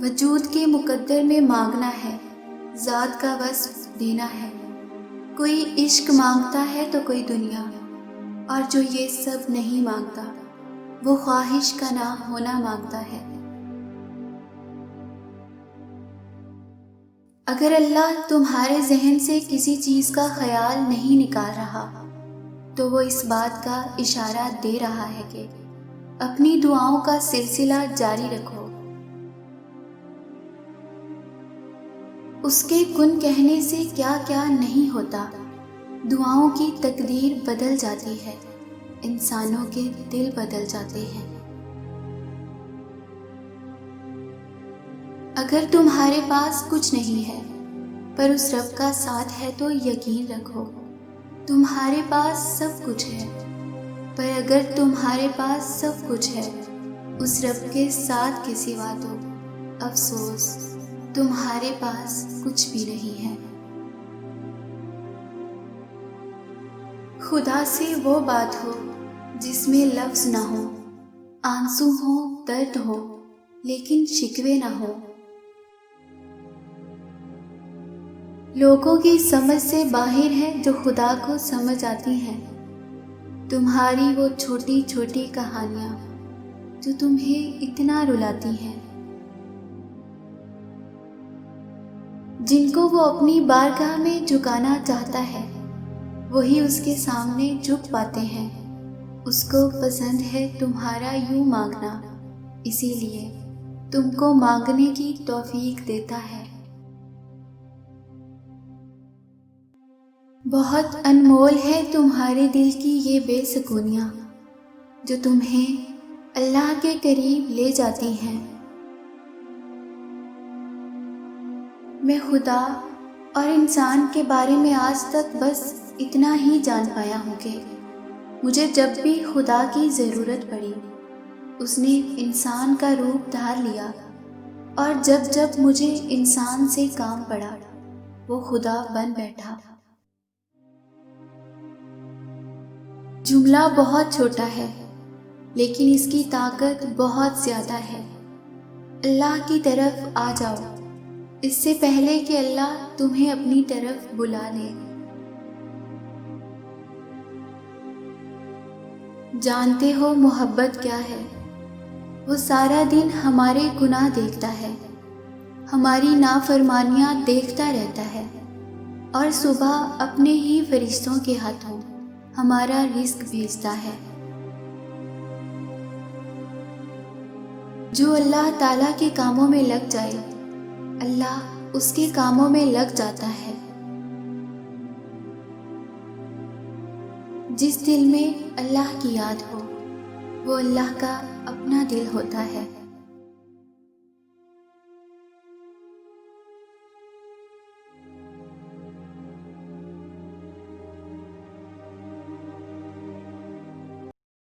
وجود کے مقدر میں مانگنا ہے، ذات کا وصف دینا ہے۔ کوئی عشق مانگتا ہے تو کوئی دنیا، اور جو یہ سب نہیں مانگتا وہ خواہش کا نہ ہونا مانگتا ہے۔ اگر اللہ تمہارے ذہن سے کسی چیز کا خیال نہیں نکال رہا تو وہ اس بات کا اشارہ دے رہا ہے کہ اپنی دعاؤں کا سلسلہ جاری رکھو۔ اس کے کن کہنے سے کیا کیا نہیں ہوتا، دعاؤں کی تقدیر بدل جاتی ہے، انسانوں کے دل بدل جاتے ہیں۔ اگر تمہارے پاس کچھ نہیں ہے پر اس رب کا ساتھ ہے تو یقین رکھو تمہارے پاس سب کچھ ہے، پر اگر تمہارے پاس سب کچھ ہے اس رب کے ساتھ کے سوا تو افسوس تمہارے پاس کچھ بھی نہیں ہے۔ خدا سے وہ بات ہو جس میں لفظ نہ ہو، آنسو ہو، درد ہو، لیکن شکوے نہ ہو۔ لوگوں کی سمجھ سے باہر ہے جو خدا کو سمجھ آتی ہیں، تمہاری وہ چھوٹی چھوٹی کہانیاں جو تمہیں اتنا رلاتی ہیں۔ جن کو وہ اپنی بارگاہ میں جھکانا چاہتا ہے وہی اس کے سامنے جھک پاتے ہیں۔ اس کو پسند ہے تمہارا یوں مانگنا، اسی لیے تم کو مانگنے کی توفیق دیتا ہے۔ بہت انمول ہے تمہارے دل کی یہ بے سکونیاں جو تمہیں اللہ کے قریب لے جاتی ہیں۔ میں خدا اور انسان کے بارے میں آج تک بس اتنا ہی جان پایا ہوں کہ مجھے جب بھی خدا کی ضرورت پڑی اس نے انسان کا روپ دھار لیا، اور جب جب مجھے انسان سے کام پڑا وہ خدا بن بیٹھا۔ جملہ بہت چھوٹا ہے لیکن اس کی طاقت بہت زیادہ ہے۔ اللہ کی طرف آ جاؤ اس سے پہلے کہ اللہ تمہیں اپنی طرف بلا لے۔ جانتے ہو محبت کیا ہے؟ وہ سارا دن ہمارے گناہ دیکھتا ہے، ہماری نافرمانیاں دیکھتا رہتا ہے، اور صبح اپنے ہی فرشتوں کے ہاتھوں ہمارا رزق بھیجتا ہے۔ جو اللہ تعالیٰ کے کاموں میں لگ جائے اللہ اس کے کاموں میں لگ جاتا ہے۔ جس دل میں اللہ کی یاد ہو وہ اللہ کا اپنا دل ہوتا ہے۔